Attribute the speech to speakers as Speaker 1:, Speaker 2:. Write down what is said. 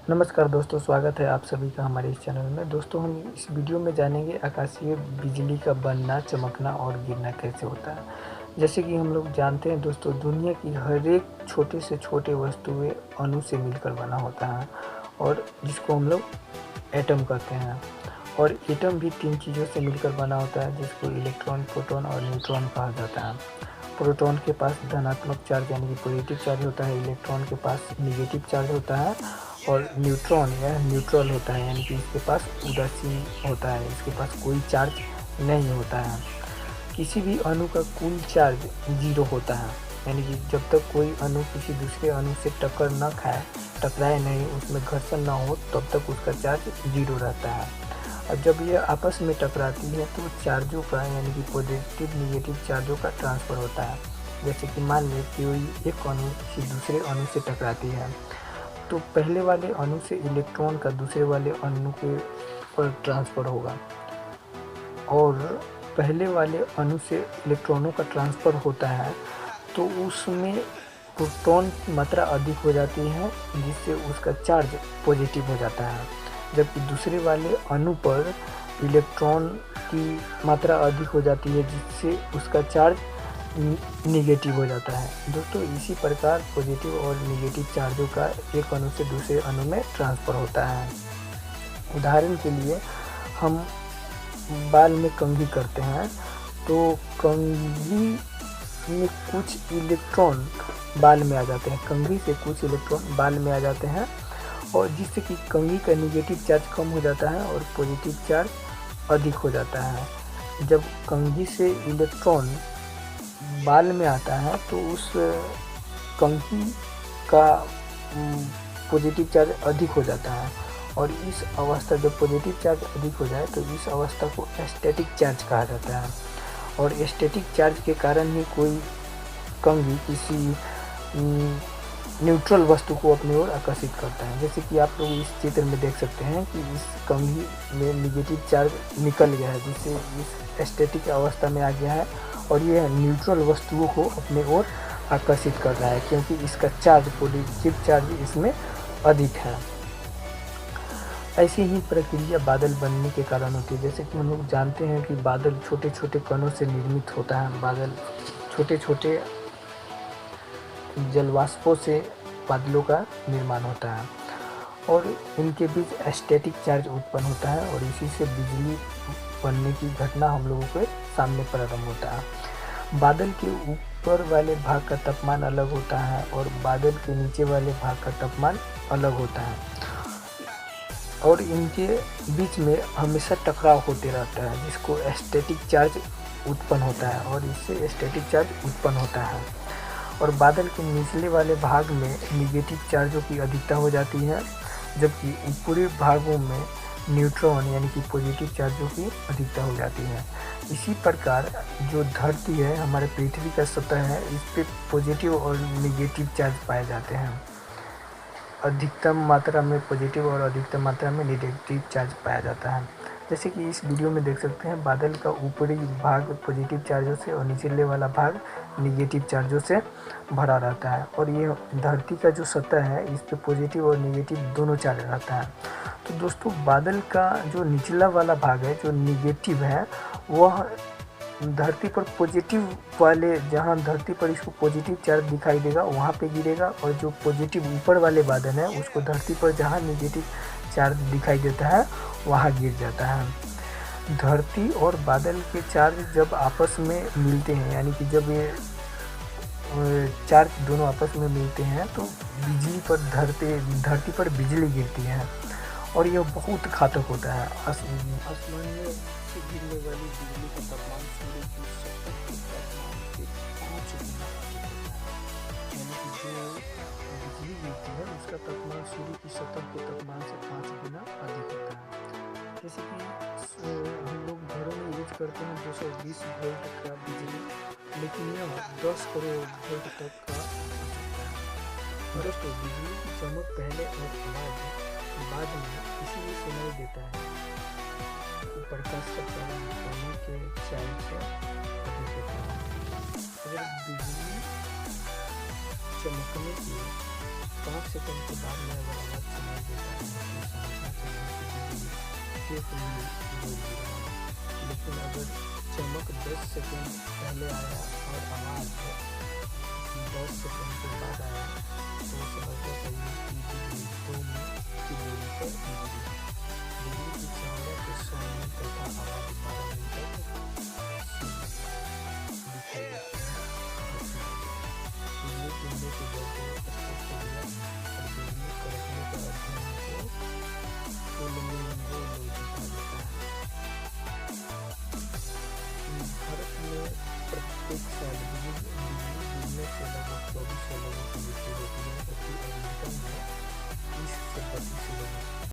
Speaker 1: नमस्कार दोस्तों, स्वागत है आप सभी का हमारे इस चैनल में। दोस्तों, हम इस वीडियो में जानेंगे आकाशीय बिजली का बनना, चमकना और गिरना कैसे होता है। जैसे कि हम लोग जानते हैं दोस्तों, दुनिया की हर एक छोटे से छोटे वस्तुएं अणु से मिलकर बना होता है और जिसको हम लोग एटम कहते हैं। और एटम भी 3 चीज़ों से मिलकर बना होता है, जिसको इलेक्ट्रॉन, प्रोटॉन और न्यूट्रॉन कहा जाता है। प्रोटॉन के पास धनात्मक चार्ज यानी कि पॉजिटिव चार्ज होता है, इलेक्ट्रॉन के पास नेगेटिव चार्ज होता है और न्यूट्रॉन यह न्यूट्रल होता है, यानी कि इसके पास उदासीन होता है, इसके पास कोई चार्ज नहीं होता है। किसी भी अणु का कुल चार्ज 0 होता है, यानी कि जब तक कोई अणु किसी दूसरे अणु से टक्कर न खाए, टकराए नहीं, उसमें घर्षण ना हो, तब तक उसका चार्ज 0 रहता है। और जब यह आपस में टकराती है तो चार्जों का यानी कि पॉजिटिव निगेटिव चार्जों का ट्रांसफ़र होता है। जैसे कि मान लें कि कोई एक अणु किसी दूसरे अणु से टकराती है, तो पहले वाले अणु से इलेक्ट्रॉन का दूसरे वाले अणु के पर ट्रांसफ़र होगा और पहले वाले अणु से इलेक्ट्रॉनों का ट्रांसफ़र होता है, तो उसमें प्रोटॉन की मात्रा अधिक हो जाती है, जिससे उसका चार्ज पॉजिटिव हो जाता है, जबकि दूसरे वाले अणु पर इलेक्ट्रॉन की मात्रा अधिक हो जाती है, जिससे उसका चार्ज निगेटिव हो जाता है। दोस्तों, इसी प्रकार पॉजिटिव और निगेटिव चार्जों का एक अणु से दूसरे अणु में ट्रांसफ़र होता है। उदाहरण के लिए हम बाल में कंघी करते हैं, तो कंघी में कुछ इलेक्ट्रॉन बाल में आ जाते हैं, कंघी से कुछ इलेक्ट्रॉन बाल में आ जाते हैं और जिससे कि कंघी का निगेटिव चार्ज कम हो जाता है और पॉजिटिव चार्ज अधिक हो जाता है। जब कंघी से इलेक्ट्रॉन बाल में आता है तो उस कंघी का पॉजिटिव चार्ज अधिक हो जाता है और इस अवस्था जब पॉजिटिव चार्ज अधिक हो जाए तो इस अवस्था को स्टैटिक चार्ज कहा जाता है। और स्टैटिक चार्ज के कारण ही कोई कंघी किसी न्यूट्रल वस्तु को अपनी ओर आकर्षित करता है। जैसे कि आप लोग इस चित्र में देख सकते हैं कि इस कंघी में निगेटिव चार्ज निकल गया है, जिससे इस स्टैटिक अवस्था में आ गया है और यह न्यूट्रल वस्तुओं को अपने ओर आकर्षित कर रहा है, क्योंकि इसका चार्ज पॉजिटिव चार्ज इसमें अधिक है। ऐसी ही प्रक्रिया बादल बनने के कारण होती है। जैसे कि हम लोग जानते हैं कि बादल छोटे छोटे कणों से निर्मित होता है। बादल छोटे छोटे जलवाष्पों से बादलों का निर्माण होता है और इनके बीच स्टैटिक चार्ज उत्पन्न होता है और इसी से बिजली बनने की घटना हम लोगों के सामने प्रारंभ होता है। बादल के ऊपर वाले भाग का तापमान अलग होता है और बादल के नीचे वाले भाग का तापमान अलग होता है और इनके बीच में हमेशा टकराव होते रहता है, जिसको स्टैटिक चार्ज उत्पन्न होता है और इससे स्टैटिक चार्ज उत्पन्न होता है। और बादल के निचले वाले भाग में निगेटिव चार्जों की अधिकता हो जाती है, जबकि ऊपरी भागों में न्यूट्रॉन यानी कि पॉजिटिव चार्जों की अधिकता हो जाती है। इसी प्रकार जो धरती है, हमारे पृथ्वी का सतह है, इस पे पॉजिटिव और निगेटिव चार्ज पाए जाते हैं। अधिकतम मात्रा में पॉजिटिव और अधिकतम मात्रा में नेगेटिव चार्ज पाया जाता है। जैसे कि इस वीडियो में देख सकते हैं, बादल का ऊपरी भाग पॉजिटिव चार्जों से और निचले वाला भाग निगेटिव चार्जों से भरा रहता है और ये धरती का जो सतह है, इस पे पॉजिटिव और निगेटिव दोनों चार्ज रहता है। तो दोस्तों, बादल का जो निचला वाला भाग है, जो निगेटिव है, वह धरती पर पॉजिटिव वाले, जहाँ धरती पर इसको पॉजिटिव चार्ज दिखाई देगा वहाँ पे गिरेगा और जो पॉजिटिव ऊपर वाले बादल हैं उसको धरती पर जहाँ निगेटिव चार्ज दिखाई देता है वहाँ गिर जाता है। धरती और बादल के चार्ज जब आपस में मिलते हैं, यानी कि जब ये चार्ज दोनों आपस में मिलते हैं तो बिजली पर धरती पर बिजली गिरती है और यह बहुत घातक होता है। आसमान में से गिरने वाली बिजली का तापमान सूर्य की सतह के तापमान से 5 गुना अधिक होता है, यानी कि जो बिजली गिरती है उसका तापमान सूर्य की सतह के तापमान से 5 गुना अधिक होता है। जैसे कि हम लोग घरों में यूज करते हैं 220 वोल्ट का बिजली, लेकिन यह 10 करोड़ वोल्ट तक का हो सकता है। दोस्तों, बिजली की चमक पहले और आवाज़ बाद में इसीलिए सुनाई देता है कि प्रकाश का प्रवाह पानी के चार्ज से अधिक होता है। अगर बिजली चमकने के 5 सेकंड के बाद में अगर आवाज़ सुनाई देता है से ही बोल रहा हूँ। लेकिन अगर चमक 10 सेकंड पहले आया और आवाज़ 10 सेकंड के बाद आया तो समझना चाहिए कि बिजली 2 मील की दूरी पर गिरी। बिजली की चमक के 100 मील तथा आवाज़ 12 मील तक सुनी।